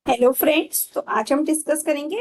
Hello friends, तो आज हम डिस्कस करेंगे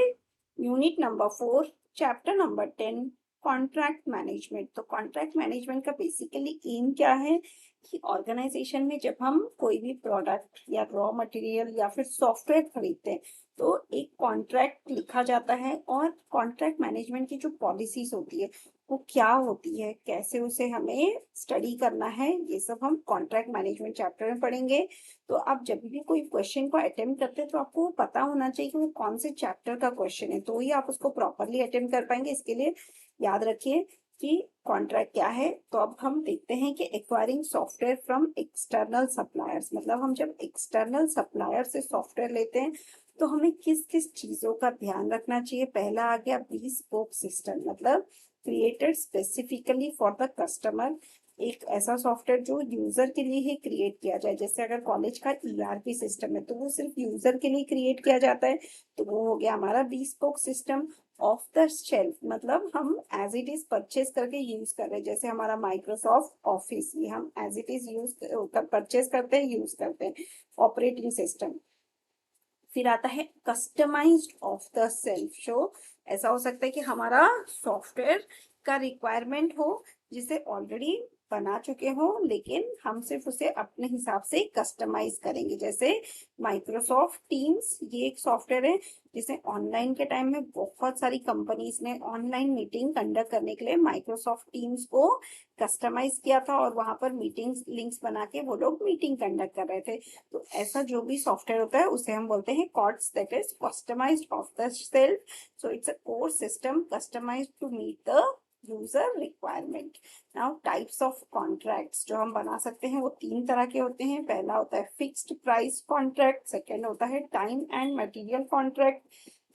unit number 4 chapter number 10 contract management. तो कॉन्ट्रैक्ट मैनेजमेंट का बेसिकली एम क्या है कि ऑर्गेनाइजेशन में जब हम कोई भी प्रोडक्ट या रॉ मटेरियल या फिर सॉफ्टवेयर खरीदते हैं तो एक कॉन्ट्रैक्ट लिखा जाता है और कॉन्ट्रैक्ट मैनेजमेंट की जो पॉलिसीज होती है वो क्या होती है, कैसे उसे हमें स्टडी करना है, ये सब हम कॉन्ट्रैक्ट मैनेजमेंट चैप्टर में पढ़ेंगे। तो आप जब भी कोई क्वेश्चन को अटेम्प्ट करते हैं तो आपको पता होना चाहिए कि वो कौन से चैप्टर का क्वेश्चन है, तो ही आप उसको प्रॉपरली अटेम्प्ट कर पाएंगे। इसके लिए याद रखिए कि कॉन्ट्रैक्ट क्या है। तो अब हम देखते हैं कि acquiring software from external suppliers, मतलब हम जब एक्सटर्नल सप्लायर से सॉफ्टवेयर लेते हैं तो हमें किस किस चीजों का ध्यान रखना चाहिए। पहला आ गया bespoke सिस्टम, मतलब created specifically for the customer. एक ऐसा सॉफ्टवेयर जो यूजर के लिए ही क्रिएट किया जाए। जैसे अगर कॉलेज का ईआरपी सिस्टम है तो वो सिर्फ यूजर के लिए क्रिएट किया जाता है, तो वो हो गया हमारा bespoke system. Off the shelf, मतलब हम एज इट इज परचेज करके यूज कर रहे हैं। जैसे हमारा माइक्रोसॉफ्ट ऑफिस, ये हम as it is use purchase करते हैं, यूज करते हैं ऑपरेटिंग सिस्टम। फिर आता है customised off the shelf show. ऐसा हो सकता है कि हमारा सॉफ्टवेयर का रिक्वायरमेंट हो जिसे ऑलरेडी बना चुके हो, लेकिन हम सिर्फ उसे अपने हिसाब से कस्टमाइज करेंगे। जैसे माइक्रोसॉफ्ट टीम्स, ये एक सॉफ्टवेयर है जिसे ऑनलाइन के टाइम में बहुत सारी कंपनीज ने ऑनलाइन मीटिंग कंडक्ट करने के लिए माइक्रोसॉफ्ट टीम्स को कस्टमाइज किया था और वहां पर मीटिंग लिंक्स बना के वो लोग मीटिंग कंडक्ट कर रहे थे। तो ऐसा जो भी सॉफ्टवेयर होता है उसे हम बोलते हैं COTS, that is customized off the self. So it's a core system customized to meet the user requirement. Now types of contracts जो हम बना सकते हैं वो तीन तरह के होते हैं। पहला होता है फिक्स्ड प्राइस कॉन्ट्रैक्ट, सेकेंड होता है time and material contract,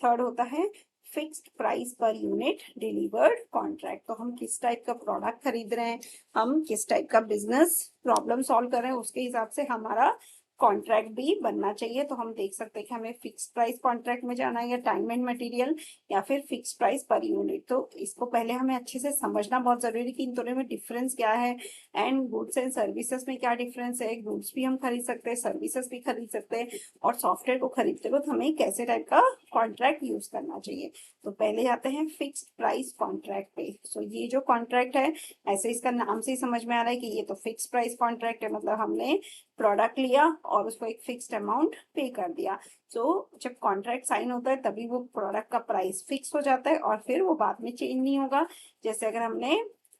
third होता है fixed price per unit delivered contract. तो हम किस टाइप का प्रोडक्ट खरीद रहे हैं, हम किस टाइप का बिजनेस प्रॉब्लम सॉल्व कर रहे हैं, उसके हिसाब से हमारा कॉन्ट्रैक्ट भी बनना चाहिए। तो हम देख सकते हैं कि हमें फिक्स प्राइस कॉन्ट्रैक्ट में जाना है या टाइम एंड मटेरियल या फिर फिक्स प्राइस पर यूनिट। तो इसको पहले हमें अच्छे से समझना बहुत जरूरी है कि इन दोनों में डिफरेंस क्या है एंड गुड्स एंड सर्विसेज में क्या डिफरेंस है। गुड्स भी हम खरीद सकते हैं, सर्विसेज भी खरीद सकते हैं, और सॉफ्टवेयर को खरीदते वक्त हमें कैसे टाइप का कॉन्ट्रैक्ट यूज करना चाहिए। तो पहले आते हैं फिक्स्ड प्राइस कॉन्ट्रैक्ट पे। सो ये जो कॉन्ट्रैक्ट है, ऐसे इसका नाम से ही समझ में आ रहा है कि ये तो फिक्स प्राइस कॉन्ट्रैक्ट है, मतलब हमने प्रोडक्ट लिया और उसको एक फिक्स्ड अमाउंट पे कर दिया। तो जब कॉन्ट्रैक्ट साइन होता है तभी वो प्रोडक्ट का प्राइस फिक्स हो जाता है और फिर वो बाद में चेंज नहीं होगा। जैसे अगर हमने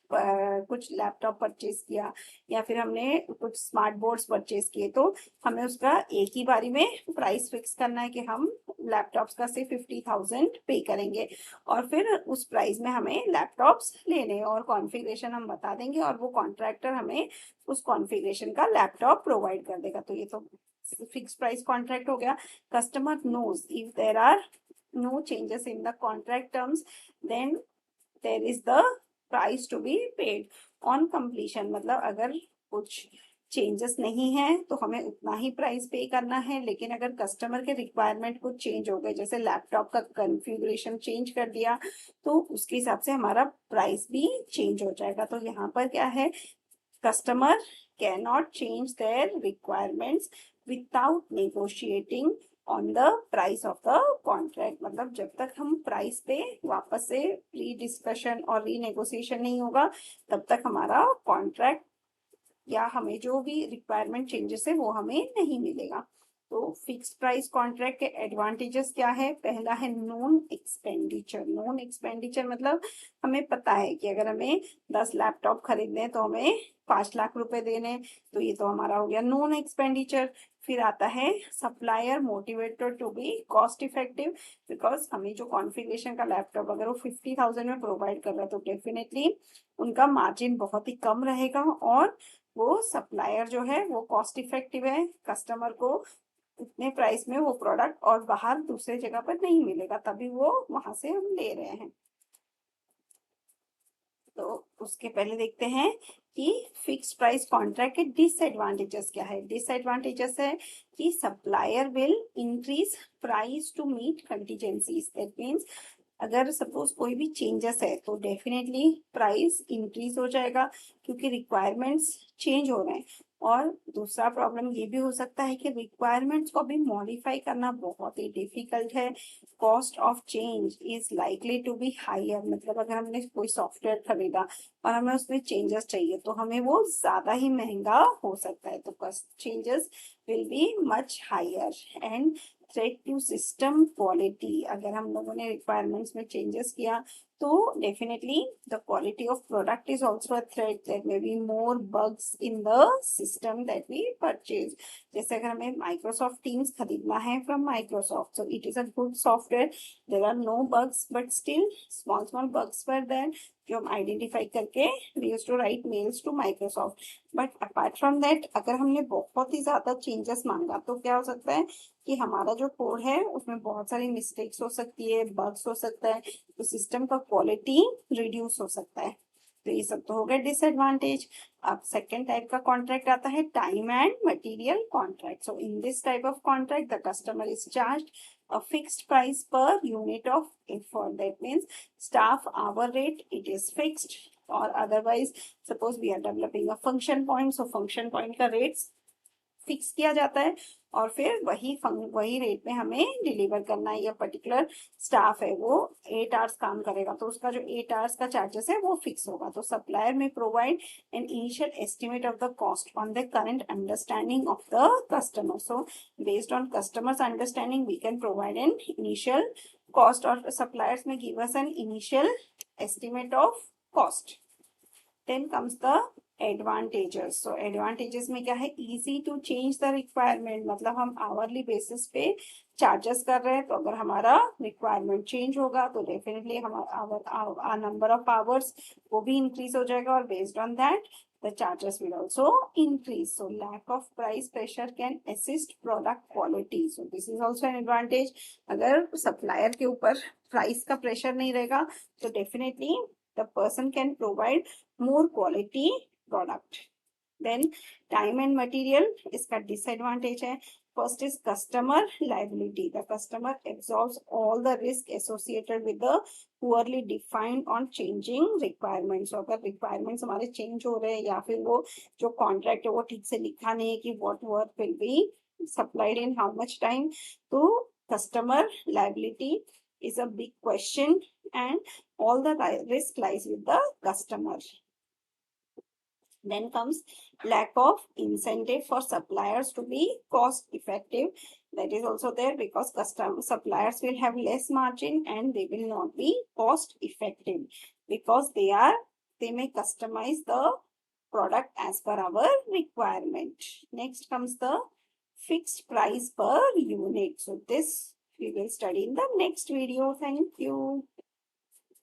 कुछ लैपटॉप परचेज किया या फिर हमने कुछ स्मार्ट बोर्ड्स परचेज किए, तो हमें उसका एक ही बारी में प्राइस फिक्स करना है कि हम लैपटॉप्स का से 50,000 पे करेंगे और फिर उस प्राइस में हमें लैपटॉप्स लेने हैं और कॉन्फ़िगरेशन हम बता देंगे और वो कॉन्ट्रैक्टर हमें उस कॉन्फ़िगरेशन का लैपटॉप प्रोवाइड कर देगा। तो ये तो फिक्स प्राइस कॉन्ट्रैक्ट हो गया। Customer knows if there are no changes in the contract terms, then there is the price to be paid on completion। मतलब अगर कुछ चेंजेस नहीं है तो हमें उतना ही प्राइस पे करना है, लेकिन अगर कस्टमर के रिक्वायरमेंट कुछ चेंज हो गए, जैसे लैपटॉप का कॉन्फ़िगरेशन चेंज कर दिया, तो उसके हिसाब से हमारा प्राइस भी चेंज हो जाएगा। तो यहाँ पर क्या है, customer can not change their requirements without negotiating on the price of the contract. मतलब जब तक हम प्राइस पे वापस से री डिस्कशन और री नेगोशिएशन नहीं होगा तब तक हमारा कॉन्ट्रैक्ट या हमें जो भी रिक्वायरमेंट चेंजेस है वो हमें नहीं मिलेगा। तो फिक्स प्राइस कॉन्ट्रैक्ट के एडवांटेजेस क्या है। पहला है नॉन एक्सपेंडिचर। नॉन एक्सपेंडिचर मतलब हमें पता है कि अगर हमें 10 लैपटॉप खरीदने हैं तो हमें 5 लाख रुपए देने, तो ये तो हमारा हो गया नॉन एक्सपेंडिचर। फिर आता है supplier motivated to be cost effective, because हमें जो कॉन्फ़िगरेशन का लैपटॉप अगर वो 50,000 में प्रोवाइड कर रहा है तो डेफिनेटली उनका मार्जिन बहुत ही कम रहेगा और वो सप्लायर जो है वो कॉस्ट इफेक्टिव है। कस्टमर को इतने प्राइस में वो प्रोडक्ट और बाहर दूसरे जगह पर नहीं मिलेगा, तभी वो वहां से हम ले रहे हैं। तो उसके पहले देखते हैं कि फिक्स प्राइस कॉन्ट्रैक्ट के डिसएडवांटेजेस क्या है। डिसएडवांटेजेस है कि supplier will increase price to meet contingencies. That means अगर सपोज कोई भी चेंजेस है तो डेफिनेटली प्राइस इंक्रीज हो जाएगा क्योंकि रिक्वायरमेंट्स चेंज हो रहे हैं। और दूसरा प्रॉब्लम ये भी हो सकता है कि रिक्वायरमेंट्स को भी मॉडिफाई करना बहुत ही डिफिकल्ट है। Cost of change is likely to be higher, मतलब अगर हमने कोई सॉफ्टवेयर खरीदा और हमें उसमें चेंजेस चाहिए तो हमें वो ज्यादा ही महंगा हो सकता है, तो cost changes will be much higher. And threat to system quality, अगर हम लोगों ने रिक्वायरमेंट्स में चेंजेस किया तो definitely the quality of product is also a threat. There may be more bugs in the system that we purchase. जैसे अगर हमें Microsoft Teams खरीदना है from Microsoft, so it is a good software. There are no bugs, but still small bugs were there जो हम identify करके we used to write mails to Microsoft. But apart from that, अगर हमने बहुत ही ज्यादा changes मांगा तो क्या हो सकता है कि हमारा जो कोड है उसमें बहुत सारी मिस्टेक्स हो सकती है, बग्स हो सकता है, तो सिस्टम का क्वालिटी रिड्यूस हो सकता है। तो ये सब तो हो गया डिसएडवांटेज। अब सेकेंड टाइप का कॉन्ट्रैक्ट आता है time and material contract. So in this type of contract the customer is charged a fixed price per unit of effort. That means staff hour rate, it is fixed, or otherwise suppose we are developing a function point, so function point का rates fix किया जाता है और फिर वही rate में हमें deliver करना है। या पर्टिकुलर स्टाफ है वो 8 आवर्स काम करेगा तो उसका जो 8 आवर्स का चार्जेस है वो फिक्स होगा। तो supplier may provide an initial estimate of the cost on the current understanding of the customer. So based on customers understanding we can provide an initial cost, और suppliers may give us an initial estimate of cost. then comes the advantages. So advantages में क्या है, easy to change the requirement, मतलब हम hourly basis पे charges कर रहे हैं तो अगर हमारा requirement change होगा तो definitely हमारा number of hours वो भी increase हो जाएगा और based on that the charges will also increase. So lack of price pressure can assist product quality. So this is also an advantage. अगर supplier के ऊपर price का pressure नहीं रहेगा तो definitely the person can provide more quality product. Then time and material, इसका disadvantage है. First is customer liability. The customer absorbs all the risk associated with the poorly defined on changing requirements. So अगर requirements हमारे change हो रहे हैं या फिर वो जो contract है वो ठीक से लिखा नहीं है कि what work will be supplied in how much time, तो customer liability is a big question and all the risk lies with the customer. Then comes lack of incentive for suppliers to be cost effective. That is also there because suppliers will have less margin and they will not be cost effective because they may customize the product as per our requirement. Next comes the fixed price per unit. So this we will study in the next video. Thank you.